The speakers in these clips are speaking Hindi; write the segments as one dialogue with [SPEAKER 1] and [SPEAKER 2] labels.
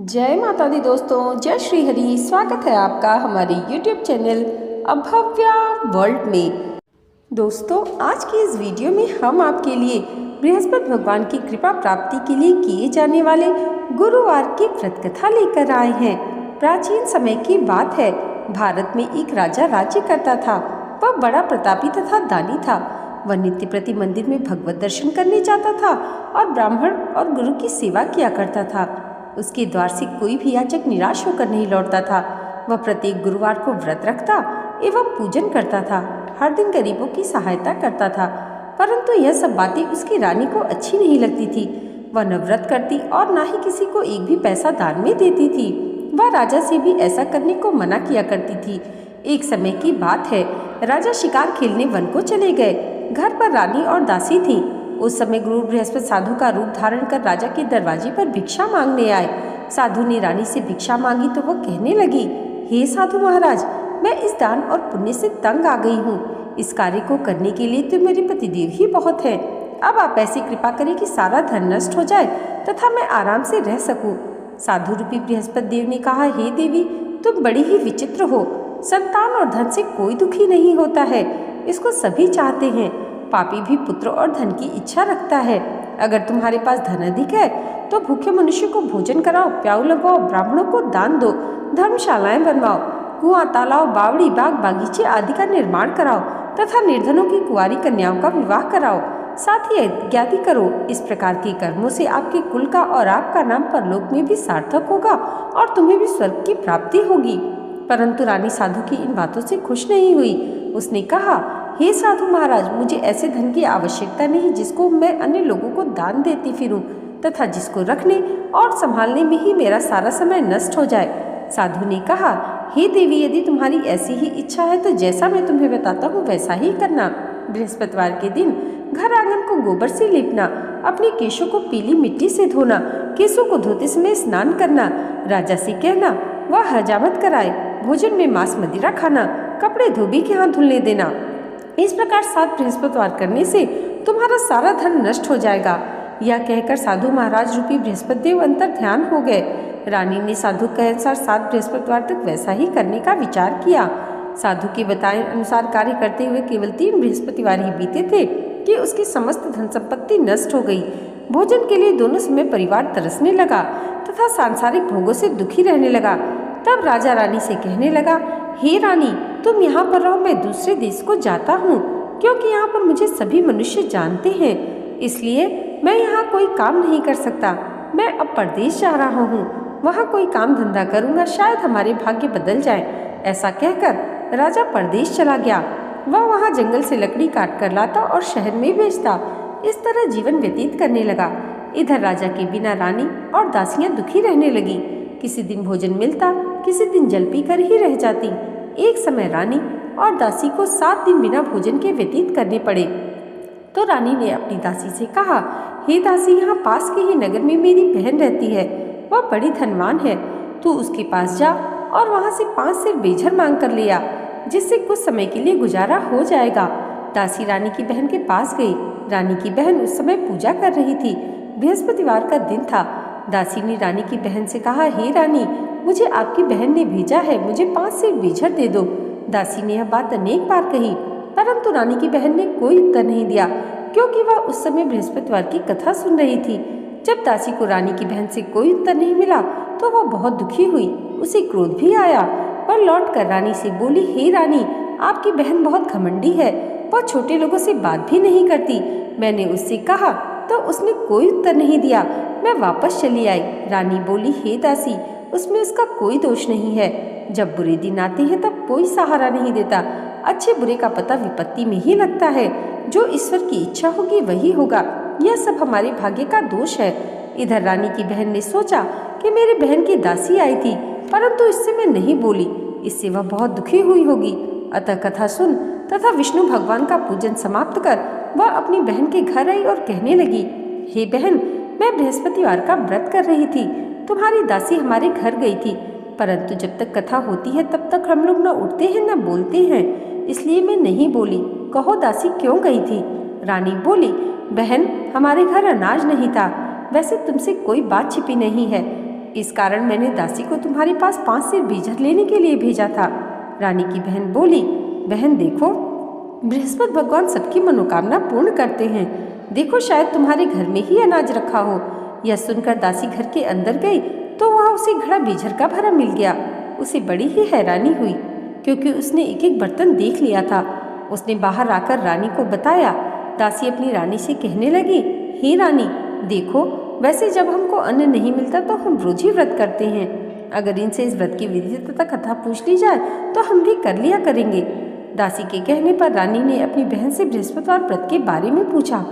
[SPEAKER 1] जय माता दी दोस्तों, जय श्री हरि। स्वागत है आपका हमारे YouTube चैनल अभव्या वर्ल्ड में। दोस्तों, आज की इस वीडियो में हम आपके लिए बृहस्पति भगवान की कृपा प्राप्ति के लिए किए जाने वाले गुरुवार की व्रत कथा लेकर आए हैं। प्राचीन समय की बात है। भारत में एक राजा राज्य करता था। वह बड़ा प्रतापी तथा दानी था। वह नित्य प्रति मंदिर में भगवत दर्शन करने जाता था और ब्राह्मण और गुरु की सेवा किया करता था। उसके द्वार से कोई भी याचक निराश होकर नहीं लौटता था। वह प्रत्येक गुरुवार को व्रत रखता एवं पूजन करता था। हर दिन गरीबों की सहायता करता था। परंतु यह सब बातें उसकी रानी को अच्छी नहीं लगती थी। वह न व्रत करती और न ही किसी को एक भी पैसा दान में देती थी। वह राजा से भी ऐसा करने को मना किया करती थी। एक समय की बात है, राजा शिकार खेलने वन को चले गए। घर पर रानी और दासी थी। उस समय गुरु बृहस्पति साधु का रूप धारण कर राजा के दरवाजे पर भिक्षा मांगने आए। साधु ने रानी से भिक्षा मांगी तो वह कहने लगी, हे साधु महाराज, मैं इस दान और पुण्य से तंग आ गई हूँ। इस कार्य को करने के लिए तो मेरे पतिदेव ही बहुत है। अब आप ऐसी कृपा करें कि सारा धन नष्ट हो जाए तथा मैं आराम से रह सकूं। साधु रूपी बृहस्पति देव ने कहा, हे देवी, तुम बड़ी ही विचित्र हो। संतान और धन से कोई दुखी नहीं होता है। इसको सभी चाहते हैं। पापी भी पुत्र और धन की इच्छा रखता है। अगर तुम्हारे पास धन अधिक है तो भूखे मनुष्य को भोजन कराओ, प्याऊ लगवाओ, ब्राह्मणों को दान दो, धर्मशालाएं बनवाओ, कुआं, तालाब, बावड़ी, बाग, बागीचे आदि का निर्माण कराओ तथा निर्धनों की कुंवारी कन्याओं का विवाह कराओ। साथ ही यज्ञादि करो। इस प्रकार के कर्मों से आपके कुल का और आपका नाम परलोक में भी सार्थक होगा और तुम्हें भी स्वर्ग की प्राप्ति होगी। परंतु रानी साधु की इन बातों से खुश नहीं हुई। उसने कहा, हे साधु महाराज, मुझे ऐसे धन की आवश्यकता नहीं जिसको मैं अन्य लोगों को दान देती फिरूं तथा जिसको रखने और संभालने में ही मेरा सारा समय नष्ट हो जाए। साधु ने कहा, हे देवी, यदि तुम्हारी ऐसी ही इच्छा है तो जैसा मैं तुम्हें बताता हूँ वैसा ही करना। बृहस्पतिवार के दिन घर आंगन को गोबर से लीपना, अपने केशों को पीली मिट्टी से धोना, केशों को धोते समय स्नान करना, राजा से कहना वह हजामत कराए, भोजन में मांस मदिरा खाना, कपड़े धोबी के हाथ धुलने देना। इस प्रकार 7 बृहस्पतिवार करने से तुम्हारा सारा धन नष्ट हो जाएगा। यह कहकर साधु महाराज रूपी बृहस्पति देव अंतर ध्यान हो गए। रानी ने साधु के अनुसार 7 बृहस्पतिवार तक वैसा ही करने का विचार किया। साधु के बताए अनुसार कार्य करते हुए केवल 3 बृहस्पतिवार ही बीते थे कि उसकी समस्त धन संपत्ति नष्ट हो गई। भोजन के लिए दोनों समय परिवार तरसने लगा तथा सांसारिक भोगों से दुखी रहने लगा। तब राजा रानी से कहने लगा, हे रानी, तुम यहाँ पर रहो, मैं दूसरे देश को जाता हूँ, क्योंकि यहाँ पर मुझे सभी मनुष्य जानते हैं। इसलिए मैं यहाँ कोई काम नहीं कर सकता। मैं अब परदेश जा रहा हूँ। वहाँ कोई काम धंधा करूँगा, शायद हमारे भाग्य बदल जाए। ऐसा कहकर राजा परदेश चला गया। वह वहाँ जंगल से लकड़ी काट कर लाता और शहर में बेचता। इस तरह जीवन व्यतीत करने लगा। इधर राजा के बिना रानी और दासियां दुखी रहने लगी। किसी दिन भोजन मिलता, किसी दिन जल पी कर ही रह जाती। एक समय रानी और दासी को 7 दिन बिना भोजन के व्यतीत करने पड़े। तो रानी ने अपनी दासी से कहा, हे दासी, यहाँ पास के ही नगर में मेरी बहन रहती है। वह बड़ी धनवान है। तू उसके पास जा और वहाँ से 5 सेर बेझर मांग कर ले आ, जिससे कुछ समय के लिए गुजारा हो जाएगा। दासी रानी की बहन के पास गई। रानी की बहन उस समय पूजा कर रही थी। बृहस्पतिवार का दिन था। दासी ने रानी की बहन से कहा, हे रानी, मुझे आपकी बहन ने भेजा है, मुझे 5 सेर बेझर दे दो। दासी ने यह बात अनेक बार कही, परंतु रानी की बहन ने कोई उत्तर नहीं दिया, क्योंकि वह उस समय बृहस्पतिवार की कथा सुन रही थी। जब दासी को रानी की बहन से कोई उत्तर नहीं मिला तो वह बहुत दुखी हुई। उसे क्रोध भी आया। वह लौट कर रानी से बोली, हे रानी, आपकी बहन बहुत घमंडी है। वह छोटे लोगों से बात भी नहीं करती। मैंने उससे कहा तो उसने कोई उत्तर नहीं दिया। मैं वापस चली आई। रानी बोली, हे दासी, उसमें उसका कोई दोष नहीं है। जब बुरे दिन आते हैं तब कोई सहारा नहीं देता। अच्छे बुरे का पता विपत्ति में ही लगता है। जो ईश्वर की इच्छा होगी वही होगा। यह सब हमारे भाग्य का दोष है। इधर रानी की बहन ने सोचा कि मेरी बहन की दासी आई थी, परंतु इससे मैं नहीं बोली, इससे वह बहुत दुखी हुई होगी। अतः कथा सुन तथा विष्णु भगवान का पूजन समाप्त कर वह अपनी बहन के घर आई और कहने लगी, हे बहन, मैं बृहस्पतिवार का व्रत कर रही थी। तुम्हारी दासी हमारे घर गई थी, परंतु जब तक कथा होती है तब तक हम लोग न उठते हैं न बोलते हैं, इसलिए मैं नहीं बोली। कहो दासी क्यों गई थी? रानी बोली, बहन, हमारे घर अनाज नहीं था। वैसे तुमसे कोई बात छिपी नहीं है। इस कारण मैंने दासी को तुम्हारे पास 5 सिर बीजक लेने के लिए भेजा था। रानी की बहन बोली, बहन देखो, बृहस्पति भगवान सबकी मनोकामना पूर्ण करते हैं। देखो शायद तुम्हारे घर में ही अनाज रखा हो। यह सुनकर दासी घर के अंदर गई तो वहाँ उसे घड़ा बीजर का भरा मिल गया। उसे बड़ी ही हैरानी हुई क्योंकि उसने एक एक बर्तन देख लिया था। उसने बाहर आकर रानी को बताया। दासी अपनी रानी से कहने लगी, हे रानी देखो, वैसे जब हमको अन्न नहीं मिलता तो हम रोज ही व्रत करते हैं। अगर इनसे इस व्रत की विधि तथा कथा पूछ ली जाए तो हम भी कर लिया करेंगे। दासी के कहने पर रानी ने अपनी बहन से बृहस्पतिवार व्रत के बारे में पूछा।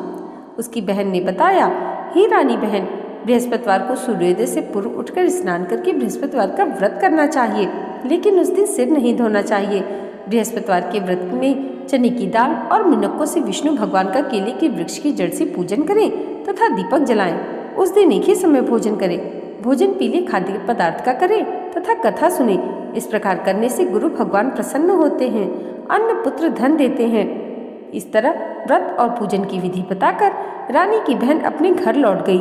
[SPEAKER 1] उसकी बहन ने बताया, हे रानी बहन, बृहस्पतिवार को सूर्योदय से पूर्व उठकर स्नान करके बृहस्पतिवार का व्रत करना चाहिए, लेकिन उस दिन सिर नहीं धोना चाहिए। बृहस्पतिवार के व्रत में चने की दाल और मुनक्कों से विष्णु भगवान का केले के वृक्ष की जड़ से पूजन करें तथा दीपक जलाएं। उस दिन एक ही समय भोजन करें। भोजन पीले खाद्य पदार्थ का करें तथा कथा सुने। इस प्रकार करने से गुरु भगवान प्रसन्न होते हैं, अन्न पुत्र धन देते हैं। इस तरह व्रत और पूजन की विधि बताकर रानी की बहन अपने घर लौट गई।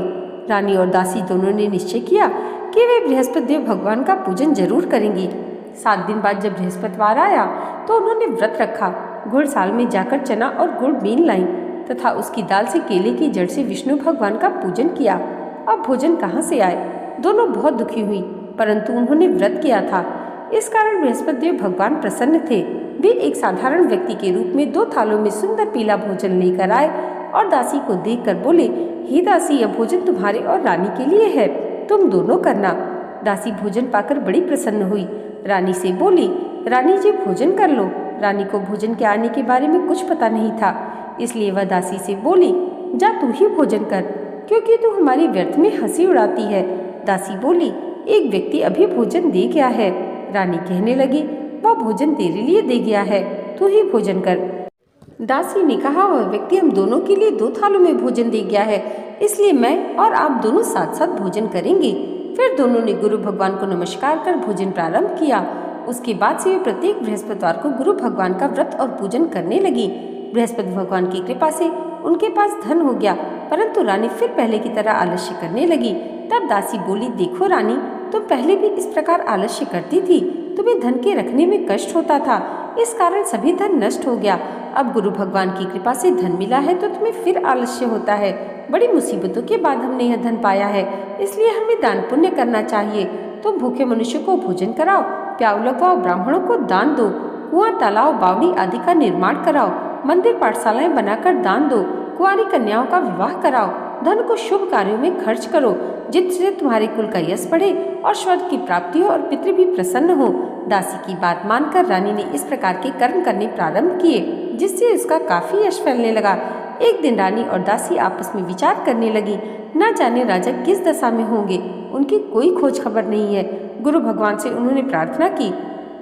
[SPEAKER 1] रानी और दासी दोनों ने निश्चय किया कि वे बृहस्पति देव भगवान का पूजन जरूर करेंगी। 7 दिन बाद जब बृहस्पतिवार आया तो उन्होंने व्रत रखा। घुड़साल में जाकर चना और गुड़ बीन लाई तथा उसकी दाल से केले की जड़ से विष्णु भगवान का पूजन किया। अब भोजन कहाँ से आए? दोनों बहुत दुखी हुई, परंतु उन्होंने व्रत किया था, इस कारण बृहस्पति देव भगवान प्रसन्न थे। वे एक साधारण व्यक्ति के रूप में 2 थालों में सुंदर पीला भोजन लेकर आए और दासी को देखकर बोले, हे दासी, यह भोजन तुम्हारे और रानी के लिए है, तुम दोनों करना। दासी भोजन पाकर बड़ी प्रसन्न हुई। रानी से बोली, रानी जी भोजन कर लो। रानी को भोजन के आने के बारे में कुछ पता नहीं था, इसलिए वह दासी से बोली, जा तू ही भोजन कर, क्योंकि तू हमारी व्यर्थ में हंसी उड़ाती है। दासी बोली, एक व्यक्ति अभी भोजन दे गया है। रानी कहने लगी, वह भोजन तेरे लिए दे गया है, तू ही भोजन कर। दासी ने कहा, वह व्यक्ति हम दोनों के लिए 2 थालों में भोजन दे गया है, इसलिए मैं और आप दोनों साथ साथ भोजन करेंगे। फिर दोनों ने गुरु भगवान को नमस्कार कर भोजन प्रारंभ किया। उसके बाद से वे प्रत्येक बृहस्पतिवार को गुरु भगवान का व्रत और पूजन करने लगी। बृहस्पति भगवान की कृपा से उनके पास धन हो गया, परंतु रानी फिर पहले की तरह आलस्य करने लगी। तब दासी बोली, देखो रानी, तुम पहले भी इस प्रकार आलस्य करती थी, तुम्हें धन के रखने में कष्ट होता था, इस कारण सभी धन नष्ट हो गया। अब गुरु भगवान की कृपा से धन मिला है तो तुम्हें फिर आलस्य होता है। बड़ी मुसीबतों के बाद हमने यह धन पाया है, इसलिए हमें दान पुण्य करना चाहिए। तुम भूखे मनुष्य को भोजन कराओ, प्याऊ लगवाओ, ब्राह्मणों को दान दो, कुआं, तालाब, बावड़ी आदि का निर्माण कराओ, मंदिर पाठशालाएं बनाकर दान दो, कुंवारी कन्याओं का विवाह कराओ, धन को शुभ कार्यों में खर्च करो, जिससे तुम्हारे कुल का यश बढ़े और स्वर्ग की प्राप्ति हो और पितृ भी प्रसन्न हो। दासी की बात मानकर रानी ने इस प्रकार के कर्म करने प्रारंभ किए, जिससे उसका काफी यश फैलने लगा। एक दिन रानी और दासी आपस में विचार करने लगी, न जाने राजा किस दशा में होंगे, उनकी कोई खोज खबर नहीं है। गुरु भगवान से उन्होंने प्रार्थना की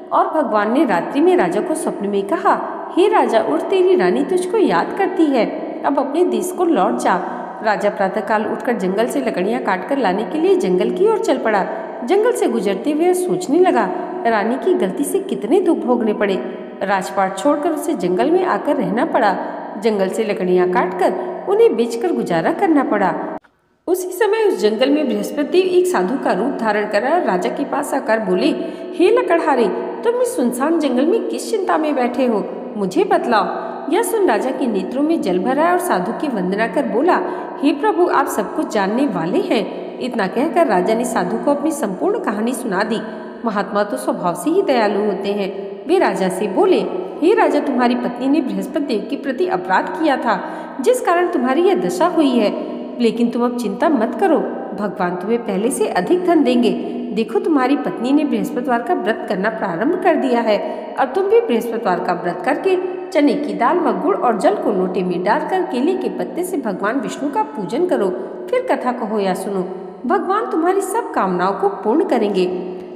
[SPEAKER 1] और भगवान ने रात्रि में राजा को स्वप्न में कहा, हे राजा, उठ, तेरी रानी तुझको याद करती है, अब अपने देश को लौट जा। राजा प्रातःकाल उठकर जंगल से लकड़ियां काटकर लाने के लिए जंगल की ओर चल पड़ा। जंगल से गुजरते हुए सोचने लगा, रानी की गलती से कितने दुख भोगने पड़े। राजपाट छोड़कर उसे जंगल में आकर रहना पड़ा। जंगल से लकड़ियां काटकर उन्हें बेचकर गुजारा करना पड़ा। उसी समय उस जंगल में बृहस्पति देव एक साधु का रूप धारण कर राजा के पास आकर बोले, हे लकड़हारे, तुम इस सुनसान जंगल में किस चिंता में बैठे हो, मुझे बतलाओ। यह सुन राजा के नेत्रों में जल भरा और साधु की वंदना कर बोला, हे प्रभु, आप सब कुछ जानने वाले हैं। इतना कहकर राजा ने साधु को अपनी संपूर्ण कहानी सुना दी। महात्मा तो स्वभाव से ही दयालु होते हैं। वे राजा से बोले, हे राजा, तुम्हारी पत्नी ने बृहस्पति देव के प्रति अपराध किया था, जिस कारण तुम्हारी यह दशा हुई है, लेकिन तुम अब चिंता मत करो, भगवान तुम्हें पहले से अधिक धन देंगे। देखो, तुम्हारी पत्नी ने बृहस्पतिवार का व्रत करना प्रारंभ कर दिया है। अब तुम भी बृहस्पतिवार का व्रत करके चने की दाल व गुड़ और जल को लोटे में डालकर केले के पत्ते से भगवान विष्णु का पूजन करो, फिर कथा कहो या सुनो, भगवान तुम्हारी सब कामनाओं को पूर्ण करेंगे।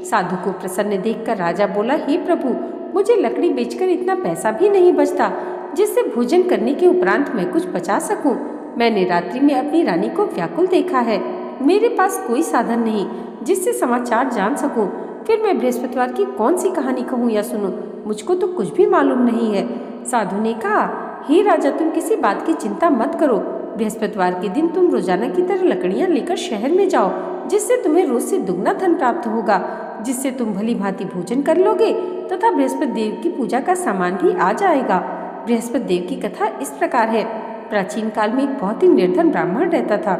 [SPEAKER 1] साधु को प्रसन्न देखकर राजा बोला, हे प्रभु, मुझे लकड़ी बेचकर इतना पैसा भी नहीं बचता जिससे भोजन करने के उपरांत मैं कुछ बचा सकूं। मैंने रात्रि में अपनी रानी को व्याकुल देखा है। मेरे पास कोई साधन नहीं जिससे समाचार जान सकूं। फिर मैं बृहस्पतिवार की कौन सी कहानी कहूँ या सुनूं, मुझको तो कुछ भी मालूम नहीं है। साधु ने कहा, हे राजा, तुम किसी बात की चिंता मत करो। बृहस्पतिवार के दिन तुम रोजाना की तरह लकड़ियां लेकर शहर में जाओ जिससे तुम्हें रोज से दुगना धन प्राप्त होगा, जिससे तुम भली भांति भोजन कर लोगे तथा बृहस्पति देव की पूजा का सामान भी आ जाएगा। बृहस्पति देव की कथा इस प्रकार है। प्राचीन काल में एक बहुत ही निर्धन ब्राह्मण रहता था।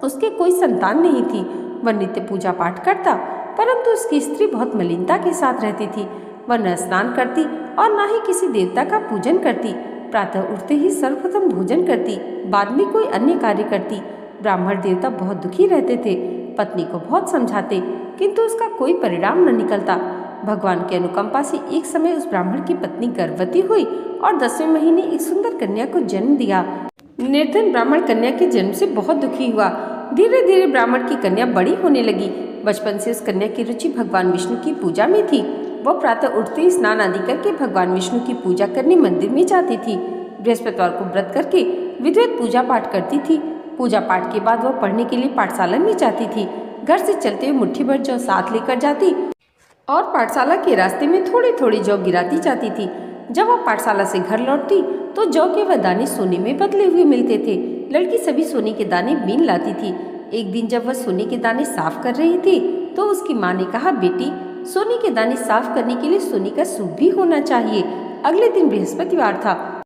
[SPEAKER 1] उसके कोई संतान नहीं थी। वह नित्य पूजा पाठ करता, परंतु उसकी स्त्री बहुत मलिनता के साथ रहती थी। वह न स्नान करती और न ही किसी देवता का पूजन करती। प्रातः उठते ही सर्वप्रथम भोजन करती, बाद में कोई अन्य कार्य करती। ब्राह्मण देवता बहुत दुखी रहते थे। पत्नी को बहुत समझाते, किंतु उसका कोई परिणाम न निकलता। भगवान की अनुकंपा से एक समय उस ब्राह्मण की पत्नी गर्भवती हुई और 10वें महीने एक सुंदर कन्या को जन्म दिया। निर्धन ब्राह्मण कन्या के जन्म से बहुत दुखी हुआ। धीरे धीरे ब्राह्मण की कन्या बड़ी होने लगी। बचपन से उस कन्या की रुचि भगवान विष्णु की पूजा में थी। वह प्रातः उठते ही स्नान आदि करके भगवान विष्णु की पूजा करने मंदिर में जाती थी। बृहस्पतिवार को व्रत करके विधिवत पूजा पाठ करती थी। पूजा पाठ के बाद वह पढ़ने के लिए पाठशाला में जाती थी। घर से चलते हुए मुट्ठी भर जौ साथ लेकर जाती और पाठशाला के रास्ते में थोड़ी थोड़ी जौ गिराती जाती थी। जब वह पाठशाला से घर लौटती तो जौ के वह दाने सोने में बदले हुए मिलते थे। लड़की सभी सोने के दाने बीन लाती थी। एक दिन जब वह सोने के दाने साफ कर रही थी तो उसकी माँ ने कहा, बेटी, सोने के दाने साफ करने के लिए सोने का सूप भी होना चाहिए। अगले दिन बृहस्पतिवार था।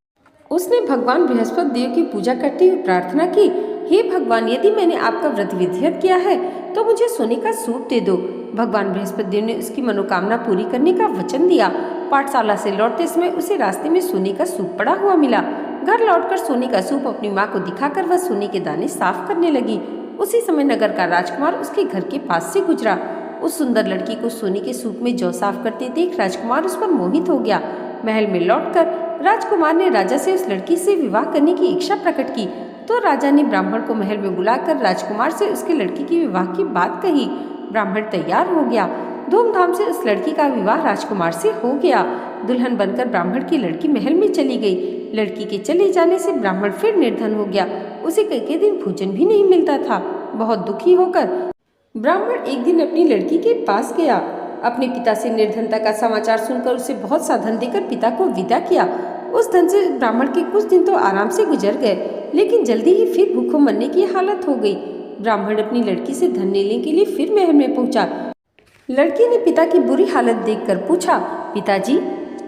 [SPEAKER 1] उसने भगवान बृहस्पति देव की पूजा करते हुए प्रार्थना की, हे भगवान, यदि मैंने आपका व्रत विधिवत किया है तो मुझे सोने का सूप दे दो। भगवान बृहस्पति देव ने उसकी मनोकामना पूरी करने का वचन दिया। पाठशाला से लौटते समय उसे रास्ते में सोने का सूप पड़ा हुआ मिला। घर लौटकर सोने का सूप अपनी माँ को दिखाकर वह सोने के दाने साफ करने लगी। उसी समय नगर का राजकुमार उसके घर के पास से गुजरा। उस सुंदर लड़की को सोने के सूप में जौ साफ करते देख राजकुमार उस पर मोहित हो गया। महल में लौटकर राजकुमार ने राजा से उस लड़की से विवाह करने की इच्छा प्रकट की। तो राजा ने ब्राह्मण को महल में बुलाकर राजकुमार से उसके लड़की के विवाह की बात कही। ब्राह्मण तैयार हो गया। धूमधाम से उस लड़की का विवाह राजकुमार से हो गया। दुल्हन बनकर ब्राह्मण की लड़की महल में चली गई। लड़की के चले जाने से ब्राह्मण फिर निर्धन हो गया। उसे कई दिन भोजन भी नहीं मिलता था। बहुत दुखी होकर ब्राह्मण एक दिन अपनी लड़की के पास गया। अपने पिता से निर्धनता का समाचार सुनकर उसे बहुत सा धन देकर पिता को विदा किया। उस धन से ब्राह्मण के कुछ दिन तो आराम से गुजर गए, लेकिन जल्दी ही फिर भूखों मरने की हालत हो गई। ब्राह्मण अपनी लड़की से धन लेने के लिए फिर महल में पहुंचा। लड़की ने पिता की बुरी हालत देखकर पूछा, पिताजी,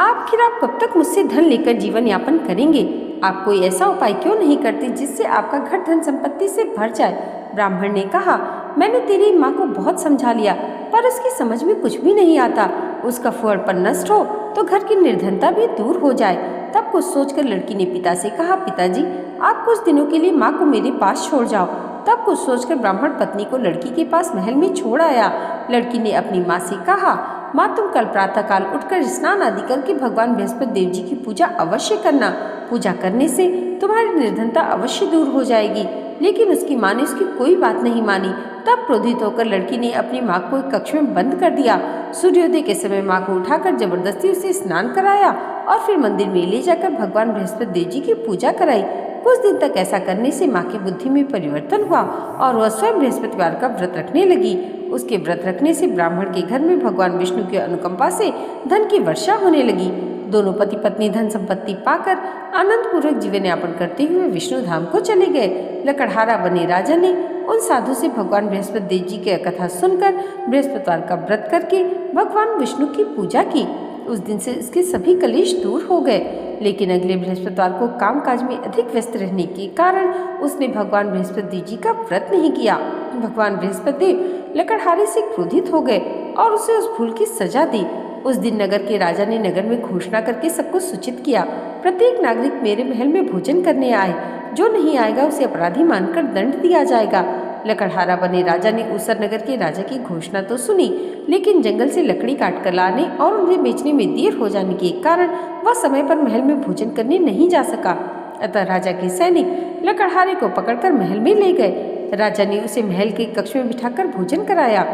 [SPEAKER 1] आखिर आप कब तक मुझसे धन लेकर जीवन यापन करेंगे? आप कोई ऐसा उपाय क्यों नहीं करते जिससे आपका घर धन संपत्ति से भर जाए? ब्राह्मण ने कहा, मैंने तेरी माँ को बहुत समझा लिया, पर उसकी समझ में कुछ भी नहीं आता। उसका फुहड़पन नष्ट हो तो घर की निर्धनता भी दूर हो जाए। तब कुछ सोचकर लड़की ने पिता से कहा, पिताजी, आप कुछ दिनों के लिए माँ को मेरे पास छोड़ जाओ। तब कुछ सोचकर ब्राह्मण पत्नी को लड़की के पास महल में छोड़ आया। लड़की ने अपनी माँ से कहा, माँ, तुम कल प्रातःकाल उठकर स्नान आदि करके भगवान बृहस्पति देव जी की पूजा अवश्य करना। पूजा करने से तुम्हारी निर्धनता अवश्य दूर हो जाएगी। लेकिन उसकी माँ ने उसकी कोई बात नहीं मानी। तब क्रोधित होकर लड़की ने अपनी माँ को एक कक्ष में बंद कर दिया। सूर्योदय के समय माँ को उठाकर जबरदस्ती उसे स्नान कराया और फिर मंदिर में ले जाकर भगवान बृहस्पति देव जी की पूजा कराई। कुछ दिन तक ऐसा करने से माँ की बुद्धि में परिवर्तन हुआ और वह स्वयं बृहस्पतिवार का व्रत रखने लगी। उसके व्रत रखने से ब्राह्मण के घर में भगवान विष्णु की अनुकंपा से धन की वर्षा होने लगी। दोनों पति पत्नी धन संपत्ति पाकर आनंद पूर्वक जीवन यापन करते हुए विष्णु धाम को चले गए। लकड़हारा बने राजा ने उन साधु से भगवान बृहस्पति देव जी की कथा सुनकर बृहस्पतिवार का व्रत करके भगवान विष्णु की पूजा की। उस दिन से इसके सभी कलेश दूर हो गए। लेकिन अगले बृहस्पतिवार को कामकाज में अधिक व्यस्त रहने के कारण उसने भगवान बृहस्पति देव जी का व्रत नहीं किया। भगवान बृहस्पति देव लकड़हारे से क्रोधित हो गए और उसे उस भूल की सजा दी। उस दिन नगर के राजा ने नगर में घोषणा करके सबको सूचित किया, प्रत्येक नागरिक मेरे महल में भोजन करने आए। जो नहीं आएगा उसे अपराधी मानकर दंड दिया जाएगा। लकड़हारा बने राजा ने ऊसर नगर के राजा की घोषणा तो सुनी, लेकिन जंगल से लकड़ी काट कर लाने और उन्हें बेचने में देर हो जाने के कारण वह समय पर महल में भोजन करने नहीं जा सका। अतः राजा के सैनिक लकड़हारे को पकड़कर महल में ले गए। राजा ने उसे महल के कक्ष में बिठाकर भोजन कराया।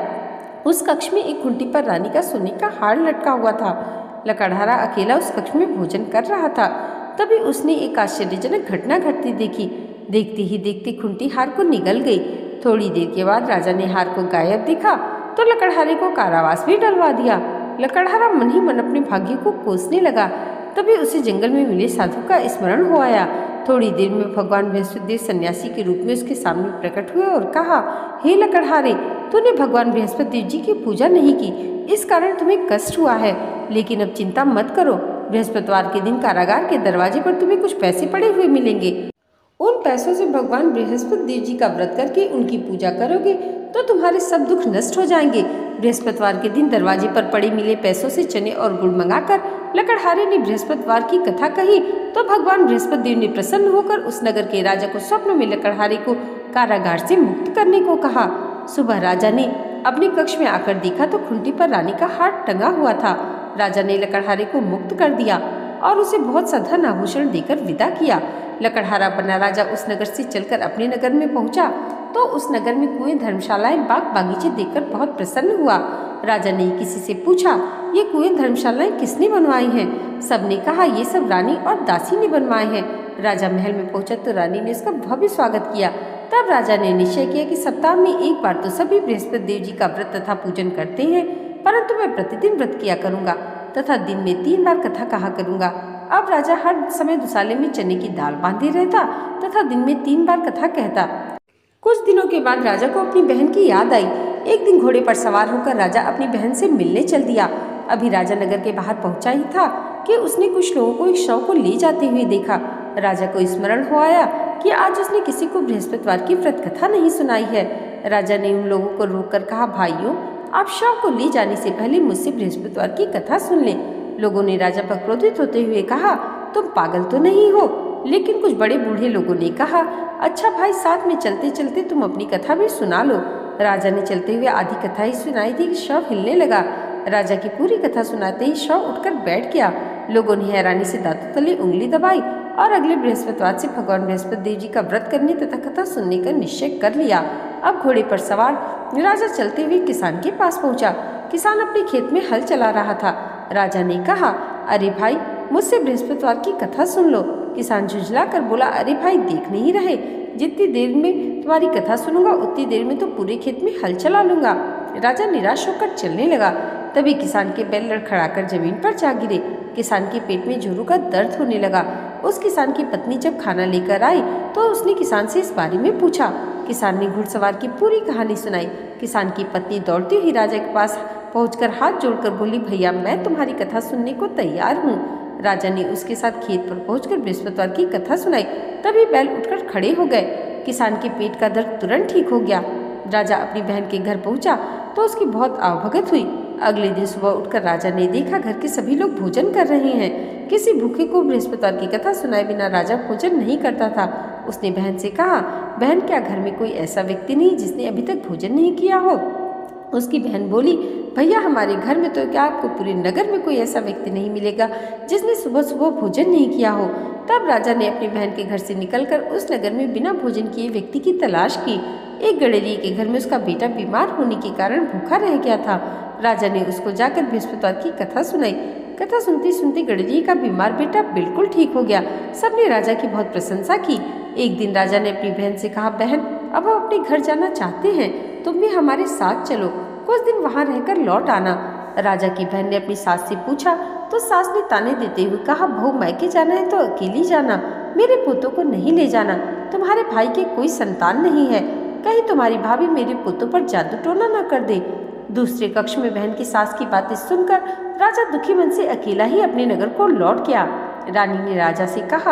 [SPEAKER 1] उस कक्ष में एक खूंटी पर रानी का सोने का हार लटका हुआ था। लकड़हारा अकेला उस कक्ष में भोजन कर रहा था। तभी उसने एक आश्चर्यजनक घटना घटती देखी। देखते ही देखते खूंटी हार को निगल गई। थोड़ी देर के बाद राजा ने हार को गायब देखा तो लकड़हारे को कारावास भी डलवा दिया। लकड़हारा मन ही मन अपने भाग्य को कोसने लगा। तभी उसे जंगल में मिले साधु का स्मरण हो आया। थोड़ी देर में भगवान बृहस्पति देव सन्यासी के रूप में उसके सामने प्रकट हुए और कहा, हे लकड़हारे, तूने भगवान बृहस्पति देव जी की पूजा नहीं की, इस कारण तुम्हें कष्ट हुआ है। लेकिन अब चिंता मत करो, बृहस्पतिवार के दिन कारागार के दरवाजे पर तुम्हें कुछ पैसे पड़े हुए मिलेंगे। उन पैसों से भगवान बृहस्पति देव जी का व्रत करके उनकी पूजा करोगे तो तुम्हारे सब दुख नष्ट हो जाएंगे। बृहस्पतिवार के दिन दरवाजे पर पड़े मिले पैसों से चने और गुड़ मंगाकर लकड़हारे ने बृहस्पतिवार की कथा कही तो भगवान बृहस्पति देव ने प्रसन्न होकर उस नगर के राजा को स्वप्न में लकड़हारे को कारागार से मुक्त करने को कहा। सुबह राजा ने अपने कक्ष में आकर देखा तो खुंटी पर रानी का हाथ टंगा हुआ था। राजा ने लकड़हारे को मुक्त कर दिया और उसे बहुत सा धन आभूषण देकर विदा किया। लकड़हारा बना राजा उस नगर से चलकर अपने नगर में पहुंचा तो उस नगर में कुएं, धर्मशालाएं, बाग बागीचे देखकर बहुत प्रसन्न हुआ। राजा ने किसी से पूछा, ये कुएं, धर्मशालाएं किसने बनवाई हैं? सबने कहा, ये सब रानी और दासी ने बनवाए हैं। राजा महल में पहुंचा तो रानी ने उसका भव्य स्वागत किया। तब राजा ने निश्चय किया कि सप्ताह में एक बार तो सभी बृहस्पति देव जी का व्रत तथा पूजन करते हैं, परंतु मैं प्रतिदिन व्रत किया करूंगा तथा दिन में 3 बार कथा कहा करूंगा। अब राजा हर समय दुसाले में चने की दाल बांधे रहता तथा दिन में 3 बार कथा कहता। कुछ दिनों के बाद राजा को अपनी बहन की याद आई। एक दिन घोड़े पर सवार होकर राजा अपनी बहन से मिलने चल दिया। अभी राजा नगर के बाहर पहुंचा ही था कि उसने कुछ लोगों को एक शव को ले जाते हुए देखा। राजा को स्मरण हो आया कि आज उसने किसी को बृहस्पतिवार की व्रत कथा नहीं सुनाई है। राजा ने उन लोगों को रोककर कहा, भाइयों, आप शव को ले जाने से पहले मुझसे बृहस्पतिवार की कथा सुन लें। लोगों ने राजा पर क्रोधित होते हुए कहा, तुम पागल तो नहीं हो? लेकिन कुछ बड़े बूढ़े लोगों ने कहा, अच्छा भाई, साथ में चलते चलते तुम अपनी कथा भी सुना लो। राजा ने चलते हुए आधी कथा ही सुनाई थी कि शव हिलने लगा। राजा की पूरी कथा सुनाते ही शव उठकर बैठ गया। लोगों ने हैरानी से दांतों तले उंगली दबाई और अगले बृहस्पतिवार से भगवान बृहस्पति देव जी का व्रत करने तथा कथा सुनने का निश्चय कर लिया। अब घोड़े पर सवार राजा चलते हुए किसान के पास पहुंचा। किसान अपने खेत में हल चला रहा था। राजा ने कहा, अरे भाई, मुझसे बृहस्पतिवार की कथा सुन लो। किसान झुंझला कर बोला, अरे भाई, देख नहीं रहे, जितनी देर में तुम्हारी कथा सुनूंगा उतनी देर में तो पूरे खेत में हल चला लूंगा। राजा निराश होकर चलने लगा। तभी किसान के बैल लड़खड़ाकर जमीन पर जा गिरे। किसान के पेट में जोरों का दर्द होने लगा। उस किसान की पत्नी जब खाना लेकर आई तो उसने किसान से इस बारे में पूछा। किसान ने घुड़सवार की पूरी कहानी सुनाई। किसान की पत्नी दौड़ती हुई राजा के पास पहुंचकर हाथ जोड़कर बोली, भैया, मैं तुम्हारी कथा सुनने को तैयार हूँ। राजा ने उसके साथ खेत पर पहुंचकर बृहस्पतिवार की कथा सुनाई। तभी बैल उठकर खड़े हो गए। किसान के पेट का दर्द तुरंत ठीक हो गया। राजा अपनी बहन के घर पहुंचा तो उसकी बहुत आवभगत हुई। अगले दिन सुबह उठकर राजा ने देखा घर के सभी लोग भोजन कर रहे हैं। किसी भूखे को बृहस्पतिवार की कथा सुनाए बिना राजा भोजन नहीं करता था। उसने बहन से कहा, बहन, क्या घर में कोई ऐसा व्यक्ति नहीं जिसने अभी तक भोजन नहीं किया हो? उसकी बहन बोली, भैया, हमारे घर में तो क्या आपको पूरे नगर में कोई ऐसा व्यक्ति नहीं मिलेगा जिसने सुबह सुबह भोजन नहीं किया हो। तब राजा ने अपनी बहन के घर से निकलकर उस नगर में बिना भोजन किए व्यक्ति की तलाश की। एक गडेरिये के घर में उसका बेटा बीमार होने के कारण भूखा रह गया था। राजा ने उसको जाकर बृहस्पतिवार की कथा सुनाई। कथा सुनते सुनते गडेरिये का बीमार बेटा बिल्कुल ठीक हो गया। सबने राजा की बहुत प्रशंसा की। एक दिन राजा ने अपनी बहन से कहा, बहन, अब हम अपने घर जाना चाहते हैं, तुम भी हमारे साथ चलो, कुछ दिन वहां रहकर लौट आना। राजा की बहन ने अपनी सास से पूछा तो सास ने ताने देते हुए कहा, बहू, मायके जाना है तो अकेली जाना, मेरे पोतों को नहीं ले जाना। तुम्हारे भाई के कोई संतान नहीं है, कहीं तुम्हारी भाभी मेरे पोतों पर जादू टोना न कर दे। दूसरे कक्ष में बहन की सास की बातें सुनकर राजा दुखी मन से अकेला ही अपने नगर को लौट गया। रानी ने राजा से कहा,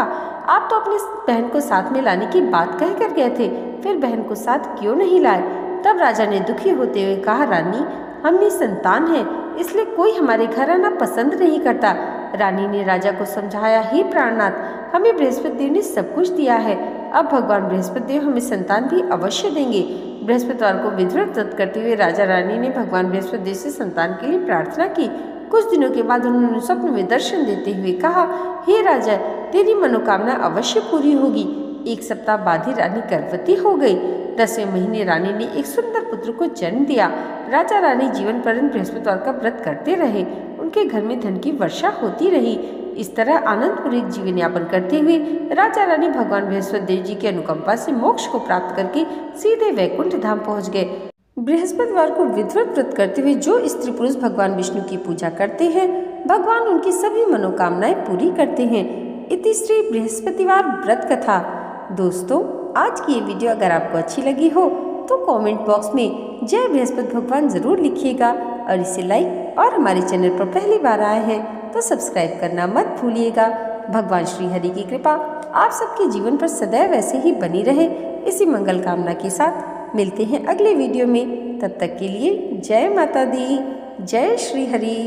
[SPEAKER 1] आप तो अपनी बहन को साथ में लाने की बात कह कर गए थे, फिर बहन को साथ क्यों नहीं लाए? तब राजा ने दुखी होते हुए कहा, रानी, हम निसंतान हैं, इसलिए कोई हमारे घर आना पसंद नहीं करता। रानी ने राजा को समझाया, हे प्राणनाथ, हमें बृहस्पति देव ने सब कुछ दिया है, अब भगवान बृहस्पति देव हमें संतान भी अवश्य देंगे। बृहस्पतिवार को विधिवत व्रत करते हुए राजा रानी ने भगवान बृहस्पति देव से संतान के लिए प्रार्थना की। कुछ दिनों के बाद उन्होंने स्वप्न में दर्शन देते हुए कहा, हे राजा, तेरी मनोकामना अवश्य पूरी होगी। 1 सप्ताह बाद ही रानी गर्भवती हो गई। 10वें महीने रानी ने एक सुंदर पुत्र को जन्म दिया। राजा रानी जीवन पर्यंत बृहस्पतिवार का व्रत करते रहे। उनके घर में धन की वर्षा होती रही। इस तरह आनंदपूर्ण जीवन यापन करते हुए राजा रानी भगवान बृहस्पति देव जी की अनुकंपा से मोक्ष को प्राप्त करके सीधे वैकुंठ धाम पहुँच गए। बृहस्पतिवार को विधिवत व्रत करते हुए जो स्त्री पुरुष भगवान विष्णु की पूजा करते हैं, भगवान उनकी सभी मनोकामनाएं पूरी करते हैं। इति श्री बृहस्पतिवार व्रत कथा। दोस्तों, आज की ये वीडियो अगर आपको अच्छी लगी हो तो तो कमेंट बॉक्स में जय बृहस्पति भगवान ज़रूर लिखिएगा और इसे लाइक और हमारे चैनल पर पहली बार आए हैं तो सब्सक्राइब करना मत भूलिएगा। भगवान श्री हरि की कृपा आप सबके जीवन पर सदैव ऐसे ही बनी रहे, इसी मंगल कामना के साथ मिलते हैं अगले वीडियो में। तब तक के लिए जय माता दी, जय श्री हरि।